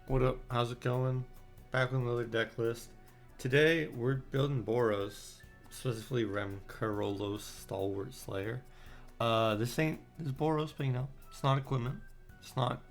What up? How's it going? Back with another deck list. Today we're building Boros, specifically Rem Karolus Stalwart Slayer. This Boros, but it's not equipment. It's not,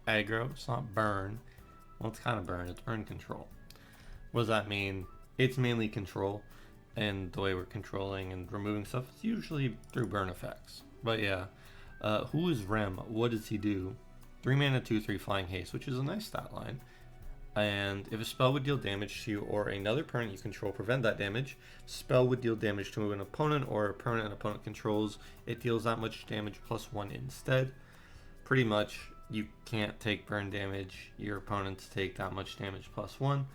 aggro. It's not burn. Well, it's kind of burn. It's burn control. What does that mean? It's mainly control, and the way we're controlling and removing stuff is usually through burn effects. But yeah, who is Rem? What does he do? 3 mana, 2/3 flying haste, which is a nice stat line. And if a spell would deal damage to you or another permanent you control, prevent that damage. Spell would deal damage to an opponent or a permanent an opponent controls. It deals that much damage +1 instead. Pretty much, you can't take burn damage. Your opponents take that much damage +1.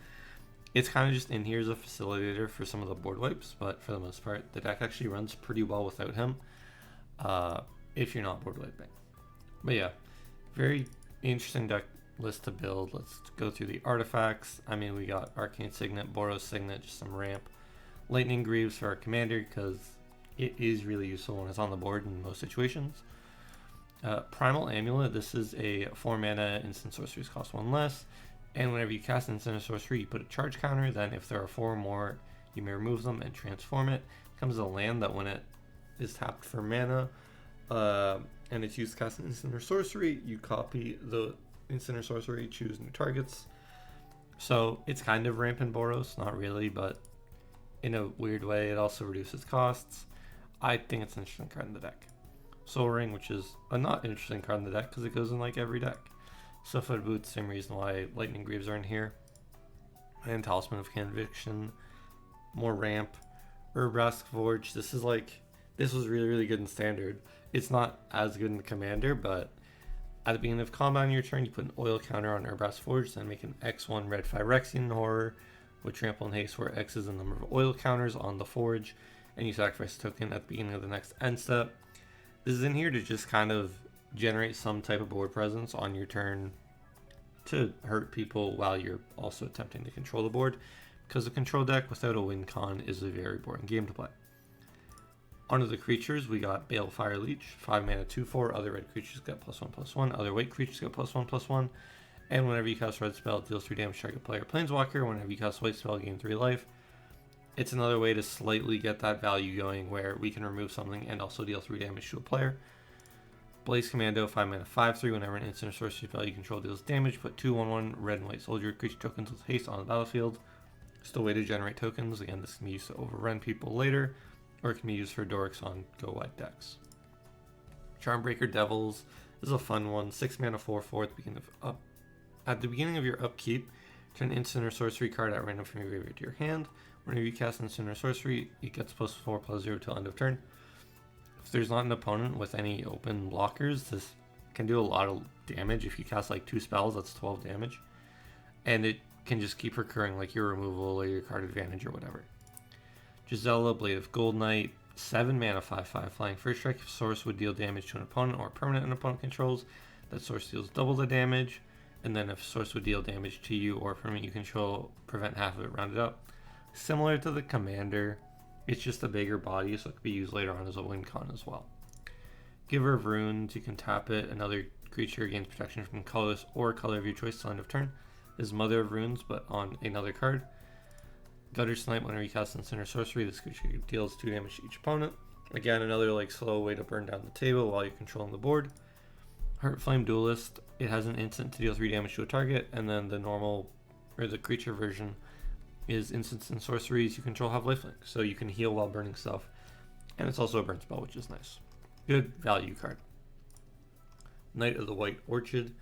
It's kind of just in here as a facilitator for some of the board wipes, but for the most part, the deck actually runs pretty well without him. If you're not board wiping. But yeah. Very interesting deck list to build. Let's go through the artifacts. We got Arcane Signet, Boros Signet, just some ramp. Lightning Greaves for our commander because it is really useful when it's on the board in most situations. Primal Amulet, this is a 4 mana instant sorceries, cost 1 less. And whenever you cast instant or sorcery, you put a charge counter. Then if there are 4 or more, you may remove them and transform it. It becomes a land that when it is tapped for mana, and it's used to cast an instant or sorcery, you copy the instant or sorcery, choose new targets. So it's kind of rampant Boros, not really, but in a weird way, it also reduces costs. I think it's an interesting card in the deck. Soul Ring, which is a not interesting card in the deck because it goes in like every deck. Swift-Footed Boots, same reason why Lightning Greaves are in here. And Talisman of Conviction, more ramp. Urabrask Forge, this was really, really good in Standard. It's not as good in Commander, but at the beginning of combat on your turn, you put an oil counter on Urabrask Forge, then make an X1 red Phyrexian Horror with Trample and Haste, where X is the number of oil counters on the Forge, and you sacrifice a token at the beginning of the next end step. This is in here to just kind of generate some type of board presence on your turn to hurt people while you're also attempting to control the board, because a control deck without a win con is a very boring game to play. Onto the creatures, we got Balefire Leech, 5 mana, 2/4. Other red creatures get +1/+1. Other white creatures get +1/+1. And whenever you cast red spell, it deals 3 damage to target player planeswalker. Whenever you cast white spell, gain 3 life. It's another way to slightly get that value going where we can remove something and also deal 3 damage to a player. Blaze Commando, 5 mana, 5/3. Whenever an instant or sorcery spell you control deals damage, put 2/1/1 red and white soldier creature tokens with haste on the battlefield. Still a way to generate tokens. Again, this can be used to overrun people later, or it can be used for Dorks on Go White decks. Charmbreaker Devils is a fun one. 6 mana, 4/4 at the beginning of your upkeep. Turn instant or sorcery card at random from your graveyard to your hand. Whenever you cast instant or sorcery, it gets +4/+0 till end of turn. If there's not an opponent with any open blockers, this can do a lot of damage. If you cast like 2 spells, that's 12 damage. And it can just keep recurring, like your removal or your card advantage or whatever. Gisela, Blade of Gold Knight, 7 mana, 5/5, flying first strike. If source would deal damage to an opponent or permanent an opponent controls, that source deals double the damage. And then if source would deal damage to you or permanent you control, prevent half of it rounded up. Similar to the commander, it's just a bigger body, so it could be used later on as a win con as well. Giver of Runes, you can tap it. Another creature gains protection from colors or color of your choice till end of turn. This is Mother of Runes, but on another card. Gutter Snipe, whenever you cast instant or sorcery, this creature deals 2 damage to each opponent. Again, another slow way to burn down the table while you're controlling the board. Heartflame Duelist, it has an instant to deal 3 damage to a target, and then the normal, or the creature version, is instants and sorceries you control have lifelink, so you can heal while burning stuff. And it's also a burn spell, which is nice. Good value card. Knight of the White Orchid.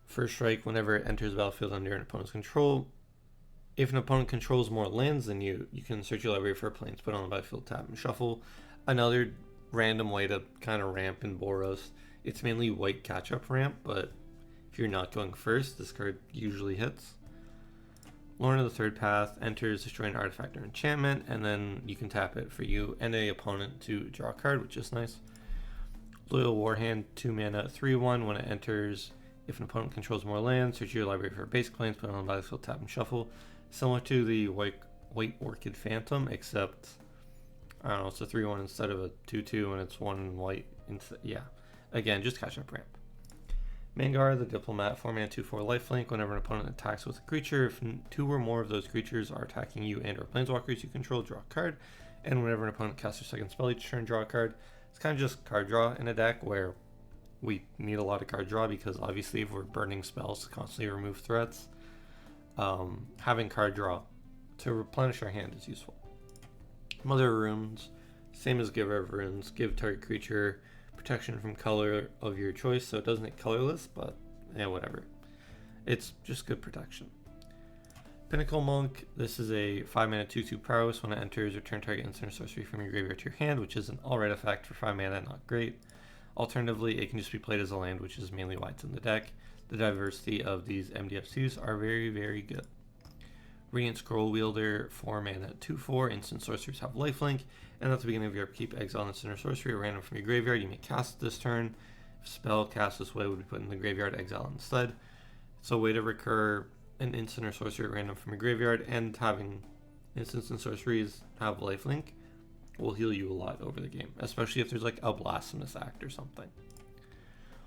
First strike, whenever it enters the battlefield under an opponent's control. If an opponent controls more lands than you, you can search your library for planes, put on the battlefield, tap, and shuffle. Another random way to kind of ramp in Boros. It's mainly white catch-up ramp, but if you're not going first, this card usually hits. Lorna of the Third Path enters, destroy an artifact or enchantment, and then you can tap it for you and a opponent to draw a card, which is nice. Loyal Warhand, 2 mana, 3/1. When it enters, if an opponent controls more lands, search your library for basic planes, put it on the battlefield, tap, and shuffle. Similar to the White Orchid Phantom, except, I don't know, it's a 3/1 instead of a 2/2, and it's 1 white. Yeah, again, just catch up ramp. Mangar, the Diplomat, 4-mana 2/4 lifelink. Whenever an opponent attacks with a creature, if 2 or more of those creatures are attacking you and or planeswalkers you control, draw a card. And whenever an opponent casts their second spell each turn, draw a card. It's kind of just card draw in a deck where we need a lot of card draw because obviously if we're burning spells to constantly remove threats, having card draw to replenish our hand is useful. Mother Runes, same as Giver of Runes, give target creature protection from color of your choice, so it doesn't hit colorless, but yeah, whatever. It's just good protection. Pinnacle Monk, this is a 5-mana 2/2 prowess. When it enters, return target instant or sorcery from your graveyard to your hand, which is an all-red effect for 5 mana, not great. Alternatively, it can just be played as a land, which is mainly why it's in the deck. The diversity of these MDF2s are very, very good. Radiant Scroll Wielder, 4-mana 2/4. Instant sorceries have lifelink, and at the beginning of your upkeep, exile an instant or sorcery or random from your graveyard. You may cast it this turn. If spell cast this way would be put in the graveyard, exile instead. It's a way to recur an instant or sorcery at random from your graveyard, and having instants and sorceries have lifelink will heal you a lot over the game, especially if there's like a Blasphemous Act or something.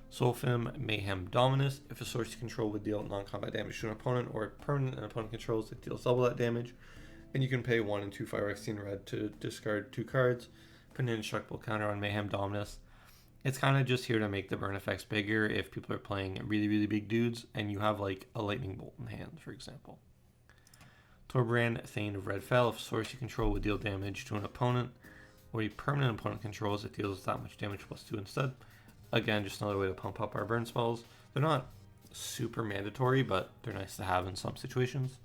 Soulfim Mayhem Dominus. If a source you control would deal non-combat damage to an opponent or a permanent an opponent controls, it deals double that damage. And you can pay 1 and 2 Phyrexian red to discard 2 cards. Put an indestructible counter on Mayhem Dominus. It's kind of just here to make the burn effects bigger if people are playing really, really big dudes and you have like a lightning bolt in hand, for example. Torbrand, Thane of Redfell. If a source you control would deal damage to an opponent or a permanent opponent controls, it deals that much damage +2 instead. Again, just another way to pump up our burn spells. They're not super mandatory, but they're nice to have in some situations.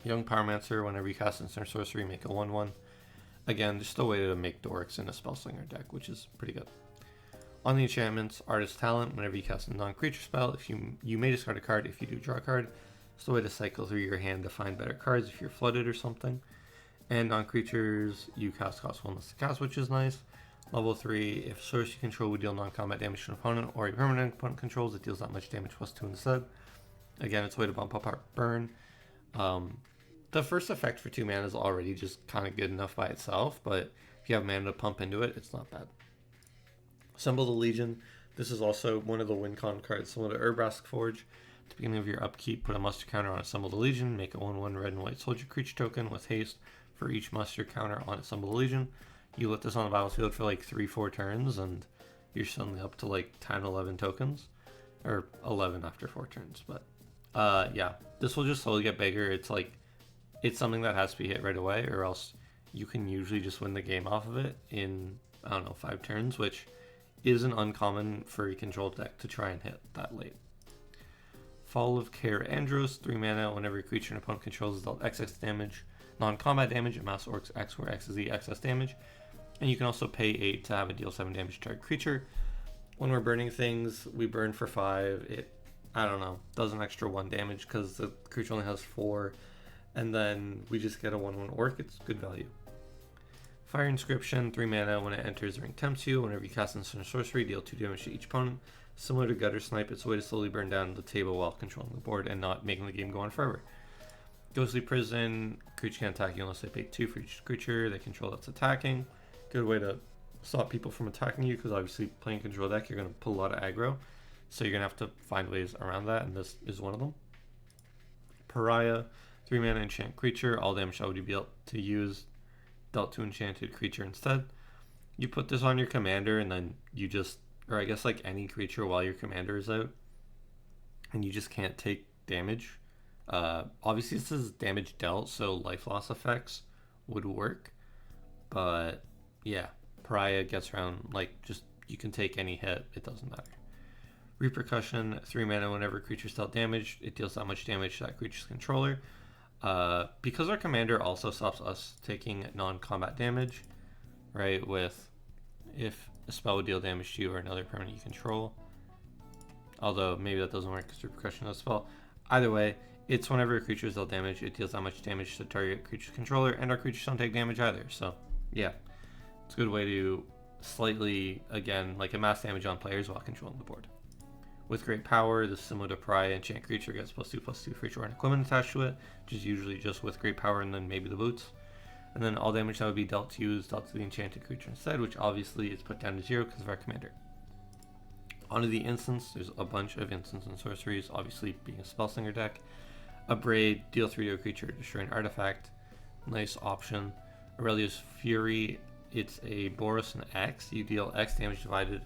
Young Pyromancer, whenever you cast instant or sorcery, make a 1/1. Again, just a way to make dorks in a Spellslinger deck, which is pretty good. On the enchantments, Artist Talent, whenever you cast a non-creature spell, if you may discard a card. If you do, draw a card. It's the way to cycle through your hand to find better cards if you're flooded or something. And on creatures, you cost 1 less to cast, which is nice. Level 3, if source you control would deal non-combat damage to an opponent or a permanent opponent controls, it deals that much damage +2 instead. Again, it's a way to bump up our burn. The first effect for 2 mana is already just kind of good enough by itself, but if you have mana to pump into it, it's not bad. Assemble the Legion. This is also one of the win con cards similar to Urabrask Forge. At the beginning of your upkeep, put a muster counter on Assemble the Legion. Make a 1/1 red and white soldier creature token with haste for each muster counter on Assemble the Legion. You let this on the battlefield for like 3-4 turns, and you're suddenly up to like 10-11 tokens. Or 11 after 4 turns. But yeah, this will just slowly get bigger. It's something that has to be hit right away, or else you can usually just win the game off of it in, I don't know, 5 turns, which isn't uncommon for a controlled deck to try and hit that late. Fall of Care Andros, 3 mana. Whenever a creature an opponent controls is dealt XX damage, non-combat damage, and Mass Orcs X, where X is the excess damage. And you can also pay 8 to have it deal 7 damage to target creature. When we're burning things, we burn for 5. It, I don't know, does an extra 1 damage because the creature only has 4. And then we just get a 1/1 orc. It's good value. Fire Inscription, 3 mana. When it enters, the ring tempts you. Whenever you cast instant or sorcery, deal 2 damage to each opponent. Similar to Gutter Snipe, it's a way to slowly burn down the table while controlling the board and not making the game go on forever. Ghostly Prison, creature can't attack you unless they pay 2 for each creature they control that's attacking. Good way to stop people from attacking you, because obviously playing control deck, you're going to pull a lot of aggro. So you're going to have to find ways around that, and this is one of them. Pariah, 3 mana enchant creature. All damage that would be able to use dealt to enchanted creature instead. You put this on your commander, and then you just, or I guess like any creature while your commander is out, and you just can't take damage. Obviously this is damage dealt, so life loss effects would work, but yeah, Pariah gets around, like, just you can take any hit, it doesn't matter. Repercussion, 3 mana. Whenever creature's dealt damage, it deals that much damage to that creature's controller. Because our commander also stops us taking non-combat damage, right, with if a spell would deal damage to you or another permanent you control, although maybe that doesn't work because repercussion is a spell. Either way, it's whenever a creature is dealt damage, it deals that much damage to the target creature's controller, and our creatures don't take damage either, so yeah, it's a good way to slightly, again, like amass damage on players while controlling the board. With great power, this is similar to Pariah. Enchant creature gets +2/+2 for each and equipment attached to it, which is usually just with great power and then maybe the boots. And then all damage that would be dealt to you is dealt to the enchanted creature instead, which obviously is put down to 0 because of our commander. Onto the instants, there's a bunch of instants and sorceries, obviously being a spellslinger deck. Upgrade, deal 3 to a creature, destroy an artifact. Nice option. Aurelia's Fury, it's a Boros and X. You deal X damage divided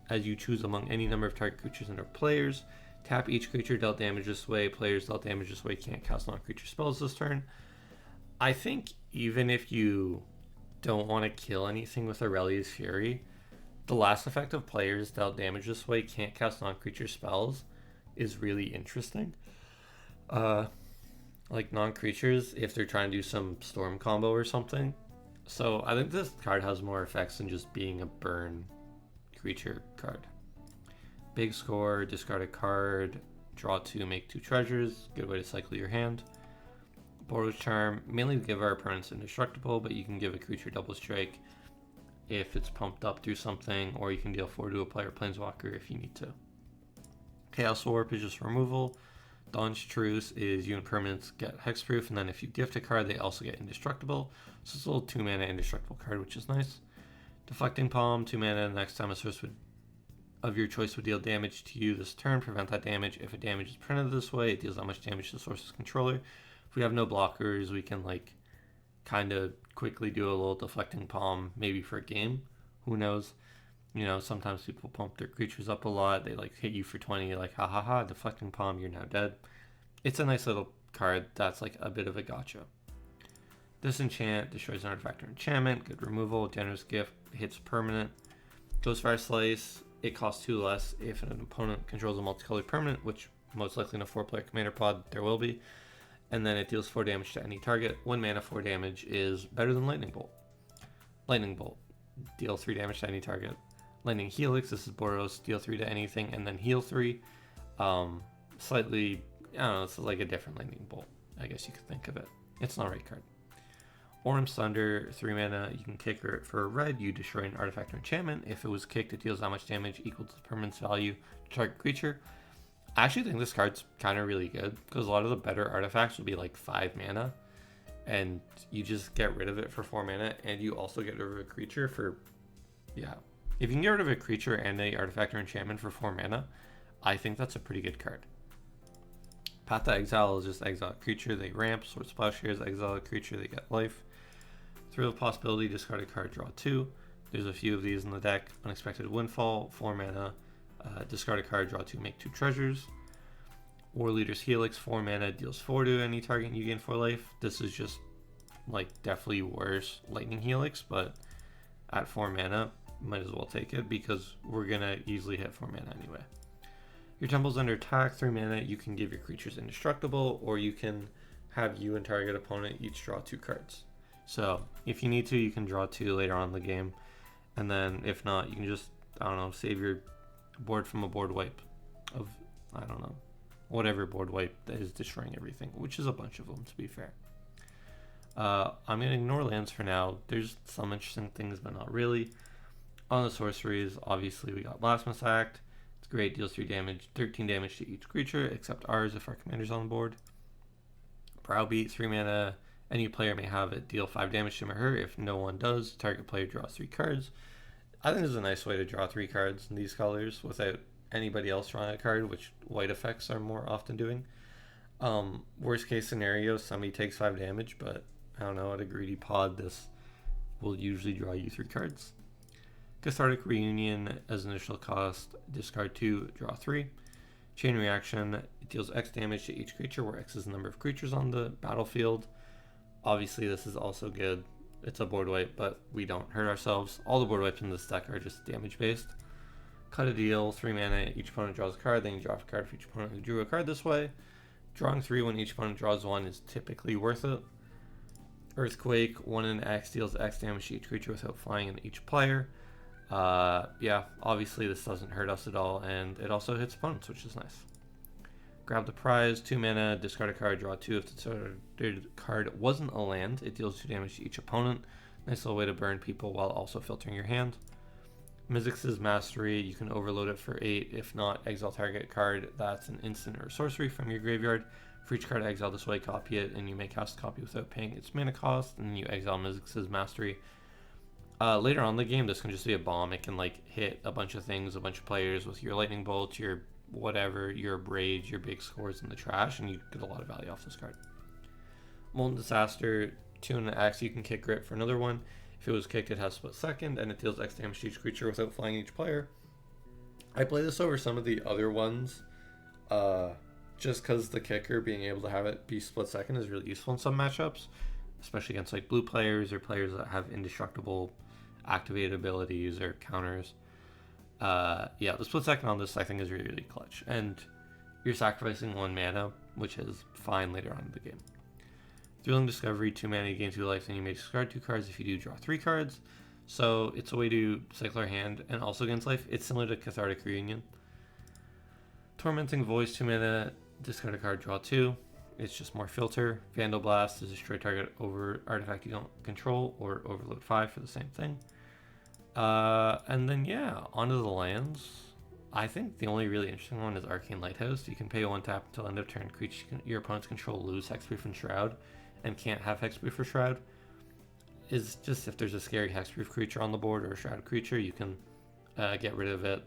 as you choose among any number of target creatures and/or players. Tap each creature dealt damage this way. Players dealt damage this way can't cast non-creature spells this turn. I think even if you don't want to kill anything with Aurelia's Fury, the last effect of players dealt damage this way can't cast non-creature spells is really interesting. Like non-creatures, if they're trying to do some storm combo or something. So I think this card has more effects than just being a burn creature card. Big score, discard a card, draw 2, make 2 treasures. Good way to cycle your hand. Boros Charm, mainly to give our opponents indestructible, but you can give a creature double strike if it's pumped up through something, or you can deal 4 to a player planeswalker if you need to. Chaos Warp is just removal. Dawn's Truce is unit permanents get hexproof, and then if you gift a card, they also get indestructible. So it's a little 2 mana indestructible card, which is nice. Deflecting Palm, 2 mana. Next time a source of your choice would deal damage to you this turn, prevent that damage. If a damage is printed this way, it deals that much damage to the source's controller. If we have no blockers, we can like kind of quickly do a little Deflecting Palm, maybe for a game. Who knows? You know, sometimes people pump their creatures up a lot. They like hit you for 20, like ha ha ha, Deflecting Palm, you're now dead. It's a nice little card that's like a bit of a gotcha. Disenchant, destroys an artifact or enchantment, good removal. Generous Gift, hits permanent. Ghostfire Slice, it costs 2 less if an opponent controls a multicolored permanent, which most likely in a 4-player commander pod there will be. And then it deals 4 damage to any target. 1 mana, 4 damage is better than Lightning Bolt. Lightning Bolt, deal 3 damage to any target. Lightning Helix, this is Boros, deal 3 to anything and then heal 3. Slightly, I don't know, it's like a different Lightning Bolt, I guess you could think of it. It's not a right card. Orim's Thunder, 3 mana, you can kick it for a red, you destroy an artifact or enchantment. If it was kicked, it deals that much damage equal to the permanent's value to target creature. I actually think this card's kind of really good, because a lot of the better artifacts will be like 5 mana, and you just get rid of it for 4 mana, and you also get rid of a creature for, yeah. If you can get rid of a creature and a artifact or enchantment for 4 mana, I think that's a pretty good card. Path to Exile is just exile a creature, they ramp. Sword Plowshares, exile a creature, they get life. Thrill of Possibility, discard a card, draw 2. There's a few of these in the deck. Unexpected Windfall, 4 mana, discard a card, draw 2, make 2 treasures. War Leader's Helix, 4 mana, deals 4 to any target, and you gain 4 life. This is just like definitely worse Lightning Helix, but at 4 mana, might as well take it because we're gonna easily hit 4 mana anyway. Your Temple's under attack, 3 mana, you can give your creatures indestructible, or you can have you and target opponent each draw 2 cards. So if you need to, you can draw 2 later on in the game, and then if not, you can just, I don't know, save your board from a board wipe of, I don't know, whatever board wipe that is destroying everything, which is a bunch of them to be fair. I'm going to ignore lands for now. There's some interesting things, but not really. On the sorceries, obviously we got Blasphemous Act. It's great, deals 3 damage, 13 damage to each creature, except ours if our commander's on the board. Browbeat, 3 mana, any player may have it deal 5 damage to him or her. If no one does, target player draws 3 cards. I think this is a nice way to draw 3 cards in these colors without anybody else drawing a card, which white effects are more often doing. Worst case scenario, somebody takes 5 damage, but I don't know, at a greedy pod, this will usually draw you 3 cards. Cathartic Reunion, as initial cost, discard 2, draw 3. Chain Reaction, it deals X damage to each creature, where X is the number of creatures on the battlefield. Obviously, this is also good. It's a board wipe, but we don't hurt ourselves. All the board wipes in this deck are just damage based. Cut a Deal, 3 mana, each opponent draws a card, then you draw a card for each opponent who drew a card this way. Drawing 3 when each opponent draws 1 is typically worth it. Earthquake, 1 in X deals X damage to each creature without flying in each player. Yeah, obviously this doesn't hurt us at all, and it also hits opponents, which is nice. Grab the Prize, 2 mana, discard a card, draw 2. If the targeted card wasn't a land, it deals 2 damage to each opponent. Nice little way to burn people while also filtering your hand. Mizzix's Mastery, you can overload it for 8. If not, exile target card that's an instant or sorcery from your graveyard. For each card exiled this way, copy it, and you may cast a copy without paying its mana cost, and then you exile Mizzix's Mastery. Later on in the game, this can just be a bomb. It can like hit a bunch of things, a bunch of players with your lightning bolts, your whatever, your rage, your big scores in the trash, and you get a lot of value off this card. Molten Disaster, 2 and an X, you can kick Grit for another one. If it was kicked, it has split second, and it deals X damage to each creature without flying each player. I play this over some of the other ones, just because the kicker, being able to have it be split second, is really useful in some matchups, especially against like blue players or players that have indestructible activated abilities or counters. Yeah, the split second on this I think is really, really clutch, and you're sacrificing 1 mana, which is fine later on in the game. Thrilling Discovery, 2 mana, you gain 2 life, and you may discard 2 cards. If you do, draw 3 cards. So it's a way to cycle our hand and also gains life. It's similar to Cathartic Reunion. Tormenting Voice, 2 mana, discard a card, draw 2. It's just more filter. Vandal Blast is destroy target over artifact you don't control, or overload 5 for the same thing. And then yeah, onto the lands. I think the only really interesting one is Arcane Lighthouse. You can pay 1 tap until end of turn. Creatures your opponents control lose Hexproof and Shroud, and can't have Hexproof or Shroud. Is just if there's a scary Hexproof creature on the board or a Shroud creature, you can get rid of it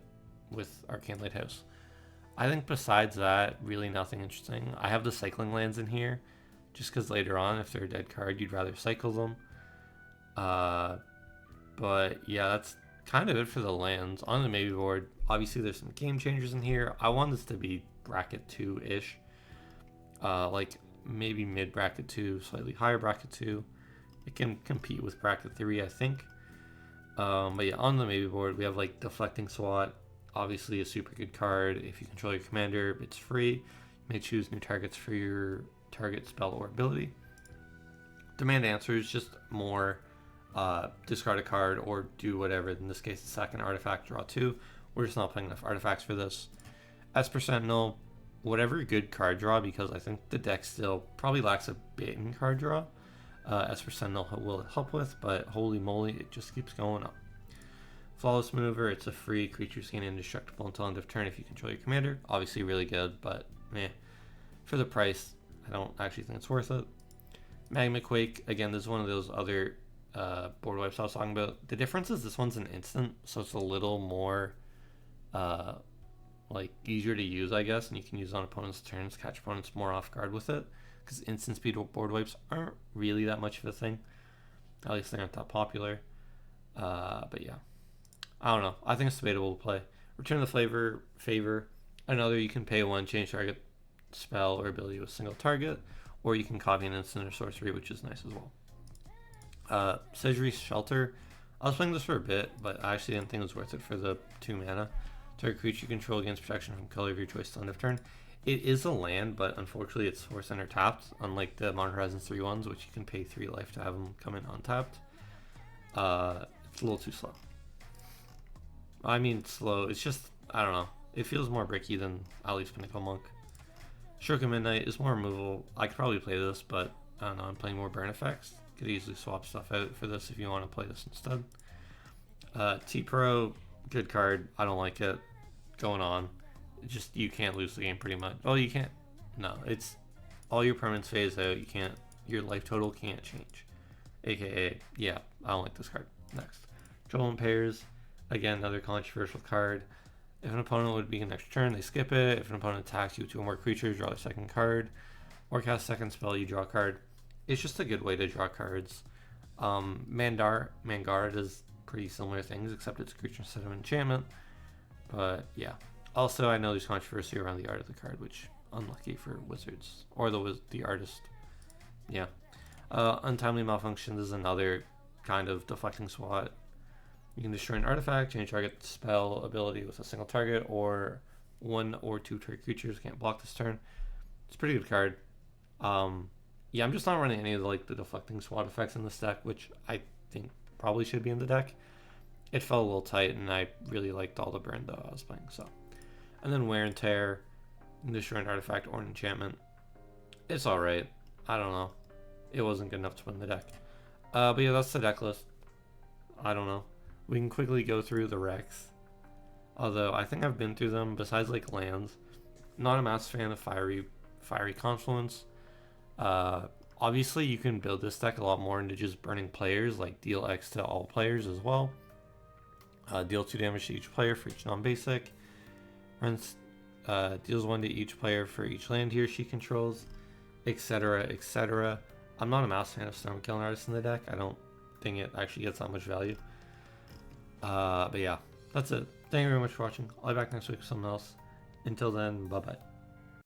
with Arcane Lighthouse. I think besides that, really nothing interesting. I have the cycling lands in here, just because later on, if they're a dead card, you'd rather cycle them. But yeah, that's kind of it for the lands. On the maybe board, obviously there's some game changers in here. I want this to be bracket 2-ish. Like maybe mid bracket 2, slightly higher bracket 2. It can compete with bracket 3, I think. But yeah, on the maybe board, we have like Deflecting SWAT. Obviously a super good card. If you control your commander, it's free. You may choose new targets for your target spell or ability. Demand Answer is just more discard a card or do whatever. In this case, the second artifact, draw 2. We're just not playing enough artifacts for this. Esper Sentinel, whatever good card draw, because I think the deck still probably lacks a bit in card draw. Esper Sentinel will help with, but holy moly, it just keeps going up. Flawless Maneuver, it's a free creature gain indestructible until end of turn if you control your commander. Obviously really good, but meh. For the price, I don't actually think it's worth it. Magma Quake, again, this is one of those other board wipes I was talking about. The difference is this one's an instant, so it's a little more like easier to use, I guess, and you can use it on opponents' turns, catch opponents more off guard with it, because instant speed board wipes aren't really that much of a thing. At least they aren't that popular. But yeah, I don't know. I think it's debatable to play. Return the Favor. Another, you can pay 1, change target spell or ability to a single target, or you can copy an instant or sorcery, which is nice as well. Sedgery's Shelter. I was playing this for a bit, but I actually didn't think it was worth it for the 2 mana. Target creature you control gains protection from color of your choice till end of turn. It is a land, but unfortunately it's force center tapped, unlike the Modern Horizons 3 ones, which you can pay 3 life to have them come in untapped. It's a little too slow. I mean, slow. It's just, I don't know. It feels more bricky than at least Pinnacle Monk. Shuriken Midnight is more removal. I could probably play this, but I don't know. I'm playing more burn effects. Could easily swap stuff out for this if you want to play this instead. T-Pro, good card. I don't like it. Going on. Just, you can't lose the game pretty much. Oh, you can't. No, it's all your permanents phase out. You can't. Your life total can't change. AKA, yeah, I don't like this card. Next, Troll in Pairs. Again, another controversial card. If an opponent would begin next turn, they skip it. If an opponent attacks you with 2 or more creatures, draw their second card. Or cast second spell, you draw a card. It's just a good way to draw cards. Mangard does pretty similar things, except it's a creature instead of an enchantment. But yeah. Also, I know there's controversy around the art of the card, which unlucky for Wizards. Or the artist. Yeah. Untimely Malfunction is another kind of deflecting SWAT. You can destroy an artifact, change target spell ability with a single target, or 1 or 2 target creatures can't block this turn. It's a pretty good card. Yeah, I'm just not running any of the deflecting SWAT effects in this deck, which I think probably should be in the deck. It felt a little tight, and I really liked all the burn though I was playing. So, and then Wear and Tear, destroy an artifact or an enchantment. It's all right. I don't know. It wasn't good enough to win the deck. But yeah, that's the deck list. I don't know. We can quickly go through the Rex. Although I think I've been through them. Besides like lands, not a massive fan of Fiery Confluence. Obviously, you can build this deck a lot more into just burning players, like deal X to all players as well. Deal 2 damage to each player for each non-basic. Runs, deals 1 to each player for each land he or she controls, etc., etc. I'm not a massive fan of Storm Killing Artist in the deck. I don't think it actually gets that much value. But yeah, that's it. Thank you very much for watching. I'll be back next week with something else. Until then, bye-bye.